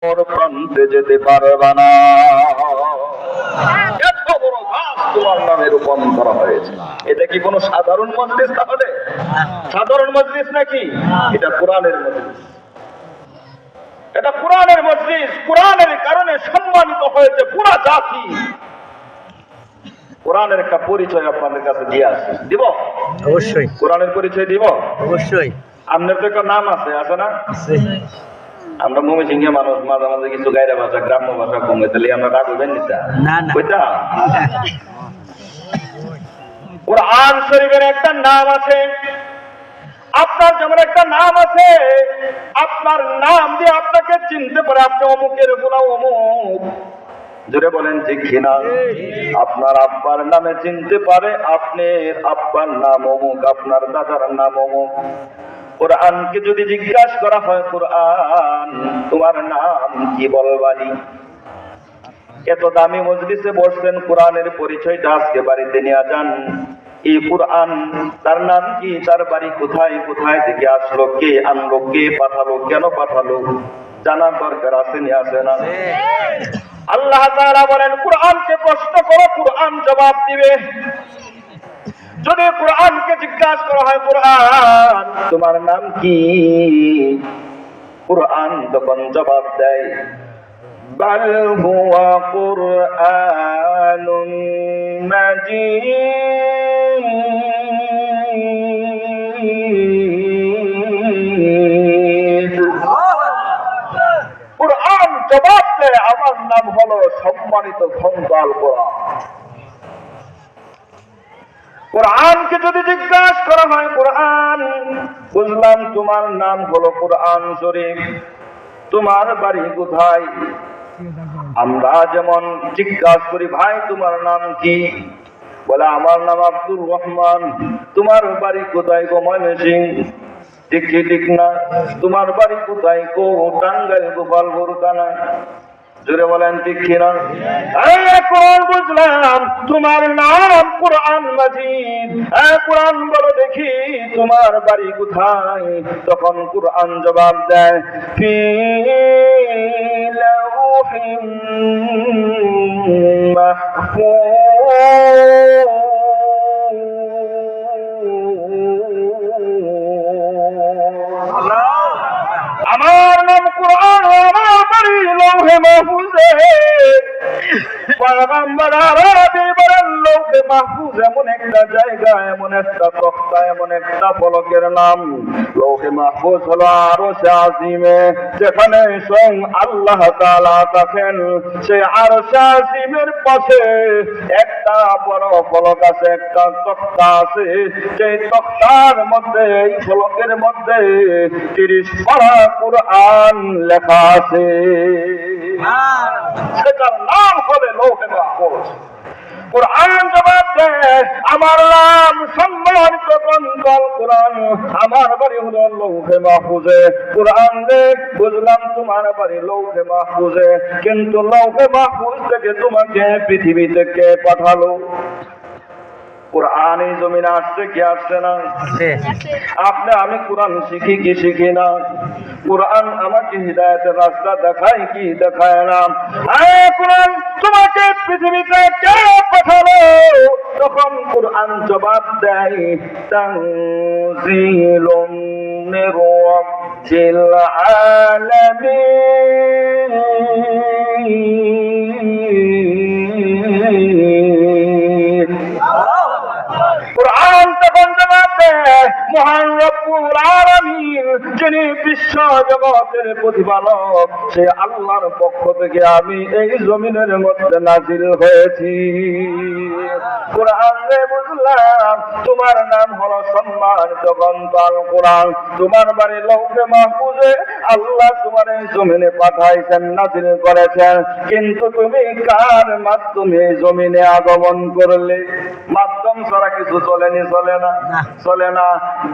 প্রান্তে যেতে পারবে না। এত বড় গাছ তোমার নামে রোপণ করা হয়েছে। এটা কি কোনো সাধারণ মজলিস? তাহলে সাধারণ মজলিস নাকি? এটা কোরআনের মজলিস। এটা কোরআনের মজলিস। কোরআনের কারণে সম্মানিত হয়েছে পুরা জাতি। কোরআনের একটা পরিচয় আপনাদের কাছে দিয়ে আসছে। দিব? অবশ্যই। কোরআনের পরিচয় দিব? অবশ্যই। আপনার তো একটা নাম আছে, আছে না? আমরা ময়মনসিংহের মানুষ, মাঝে মাঝে কিছু গাইরা ভাষা, গ্রাম্য ভাষা কমে, তাহলে আমরা রাগ হইবেন নিতা না না। কইতা কোরআন শরীফের একটা নাম আছে। আপনার যেমন একটা নাম আছে, আপনার নাম দিয়ে আপনাকে চিনতে পারে আপনি অমুকের গোলা অমুক। জোরে বলেন ঠিক কিনা? আপনার আব্বার নামে চিনতে পারে আপনার আব্বার নাম অমুক, আপনার দাদার নাম অমুক। কোরআনকে যদি জিজ্ঞাসা করা হয়, কোরআন তোমার নাম কি বলবানি? এত দামি মজলিসে বসছেন, কোরআনের পরিচয়টা আজকে বাড়িতে নিয়ে যান। এই কোরআন, তার নাম কি, তার বাড়ি কোথায়, কোথায় থেকে আসলো, কে আনলো, কে পাঠালো, কেন পাঠালো, জানার দরকার আছে নি, আছে না? আল্লাহ তাআলা বলেন, কোরআনকে প্রশ্ন করো, কোরআন জবাব দিবে। যদি কোরআনকে জিজ্ঞাসা করা হয়, কোরআন তোমার নাম কি, কোরআন তখন জবাব দেয়, বাল হুয়া কুরআনুন মাজিদ। কোরআন জবাব দেয়, আমার নাম হলো সম্মানিত গ্রন্থ আল কোরআন। কোরআনকে যদি জিজ্ঞাসা করা হয়, কোরআন বুঝলাম তোমার নাম হলো কোরআন শরীফ, তোমার বাড়ি কোথায়? আমরা যেমন জিজ্ঞাসা করি, ভাই তোমার নাম কি? বলে আমার নাম আব্দুর রহমান। তোমার বাড়ি কোথায়? গো ময়মনসিংহ। ঠিক কি ঠিক না? তোমার বাড়ি কোথায়? গো টাঙ্গাইল, গোপালপুর থানা। জোরে বলেন ঠিক কিনা? এখন বুঝলাম তোমার নাম কোরআন মাজিদ। কোরআন বলো দেখি তোমার বাড়ি কোথায়? তখন কোরআন জবাব দেয়, ফি লাউহিম মাহফুজ। আমার নাম কোরআন, আমার বাড়ি লৌহে মাহফুজে। পয়গম্বর আরবি বলেন, লৌহে মাহফুজ এমন একটা জায়গা, এমন একটা তক্তা, এমন একটা ফলকের নাম। লৌহে মাহফুজ হলো আরশে আজিমে, যেখানে স্বয়ং আল্লাহ তাআলা থাকেন। সেই আরশে আজিমের পাশে একটা বড় ফলক আছে, একটা তক্তা আছে। সেই তক্তার মধ্যে, এই ফলকের মধ্যে 30 পারা কোরআন লেখা আছে। সেটার নাম হলে লৌহে মাহফুজ। কোরআন জবাব দেয়, আমার নাম সম্মানিত গ্রন্থ আল কোরআন, আমার বাড়ি হলো লৌহে মাহফুজে। কোরআন রে বুঝলাম তোমার বাড়ি লৌহে মাহফুজে, কিন্তু লৌহে মাহফুজ থেকে তোমাকে পৃথিবীতে কে পাঠালো? কোরআন এই জমিনে আসছে কি আসছে না? আপনি আমি কোরআন শিখি কি শিখি না? কোরআন আমাকে হিদায়াতের রাস্তা দেখায় কি দেখায় না? কোরআন তোমাকে পৃথিবীতে কে পাঠালো? তখন কোরআন জবাব দেয়, তানজিলুম মির রাব্বিল আলামিন। কোরআন তখন জবাব দেয়, মহান রব্বুল আলামিন, যিনি বিশ্ব জগতের প্রতিপালক, সে আল্লাহর পক্ষ থেকে আমি এই জমিনের মধ্যে নাজিল হয়েছি। কোরআন রে বুঝলাম তোমার নাম হলো সম্মানিত গ্রন্থ আল কোরআন, তোমার বাড়ি লৌহে মাহফুজে। আল্লাহ তোমার এই জমিনে পাঠাইছেন, নাজিল করেছেন, কিন্তু তুমি কার মাধ্যমে এই জমিনে আগমন করলে? মাধ্যম ছাড়া কিছু চলেনি, চলে না, চলে না।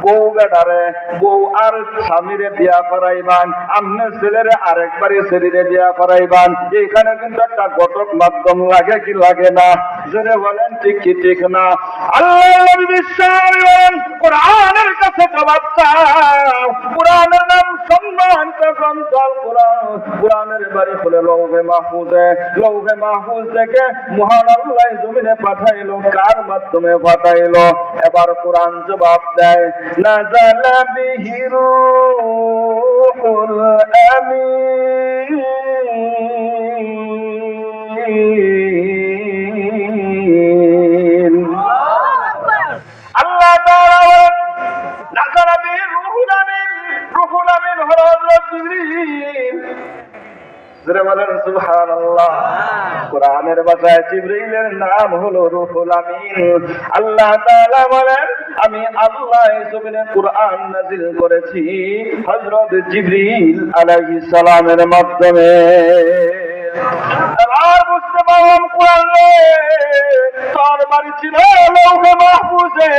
বউ বেটারে, বউ আর স্বামীরে বিয়া করাইবান, আপনার ছেলেরে আরেকবারে ছেলেরে বিয়া করাইবান, এখানে কিন্তু একটা ঘটক মাধ্যম লাগে কি লাগে না? জোরে বলেন ঠিক কি ঠিক না? আল্লাহ নবী বিশ্বাস করেন, কোরআনের কাছে জবাব চাও। কোরআনের নাম সম্মানিত গ্রন্থ কোরআন। কোরআনের বাড়ি হলো লৌহে মাহফুজে। লৌহে মাহফুজ থেকে মহান আল্লাহ জমিনে পাঠাইলো, কার মাধ্যমে পাঠাইলো? এবার কোরআন জবাব দেয়, নাযালা বিহি রূহুল আমিন। আল্লাহ তাআলা বলেন, নাযালা বিহি রূহুল আমিন। রূহুল আমিন হলো হযরত জিবরিল। জোরে বলেন সুবহানাল্লাহ। কোরআনের ভাষায় জিবরিলের নাম হলো রূহুল আমিন। আল্লাহ তাআলা বলেন, আমি আল্লাহ এই জমিনে কোরআন নাযিল করেছি হযরত জিবরিল আলাইহিস সালামের মাধ্যমে। এবার বুঝতে পারলাম কোরআন তার বাড়ি ছিল লৌহে মাহফুজে।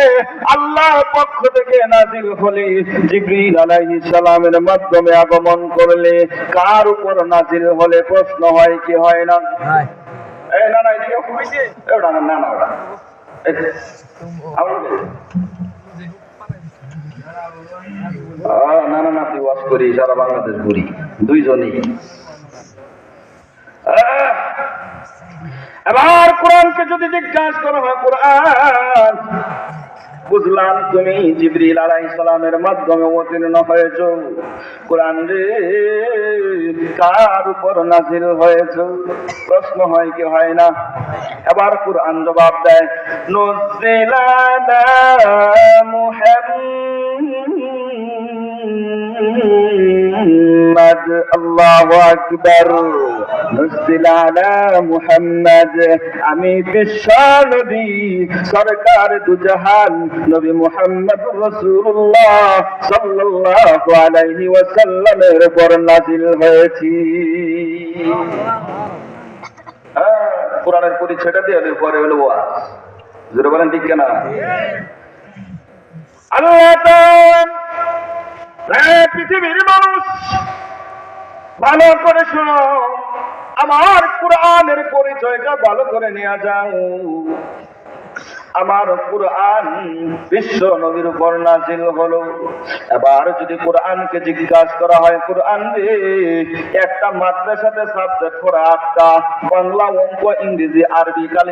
আল্লাহর পক্ষ থেকে নাযিল হলে জিবরিল আলাইহিস সালামের মাধ্যমে আগমন করলে কার উপর নাযিল হলে প্রশ্ন হয় কি হয় না? এই না না এদিকে কইছে ওটা না না ওটা না না না তুই ওয়াজ করি সারা বাংলাদেশ ঘুরি দুইজনই। এবার কোরআনকে যদি জিজ্ঞাসা করা হয়, কোরআন বুঝলাম তুমি জিবরিল আলাইহিস সালামের মাধ্যমে অবতীর্ণ হয়েছো, কোরআন রে কার উপর নাযিল হয়েছে? প্রশ্ন হয় কি হয় না? এবার কোরআন জবাব দেয়, নুজিলা আলা মুহাম্মাদ। আল্লাহু আকবার। নুজিলা আলা মুহাম্মাদ, আমি বিশ্ব নবী সরকার দুজাহান নবী মুহাম্মদুর রাসূলুল্লাহ সাল্লাল্লাহু আলাইহি ওয়াসাল্লামের উপর নাযিল হয়েছি। কোরআনের পরিচয়টা দিয়ে পরে হলো ওয়াজ। জোরে বলেন ঠিক না? আল্লাহ তাআলা পৃথিবীর মানুষ ভালো করে শোনো, আমার কোরআনের পরিচয়টা ভালো করে নিয়ে যাও। আমার কোরআন বিশ্ব নবীর উপর নাযিল হলো। এবার যদি কোরআনকে জিজ্ঞাসা করা হয়, কোরআন রে একটা মাদ্রাসাতে সাবজেক্ট পড়া 8টা, বাংলা, অঙ্ক, ইংরেজি, আরবি,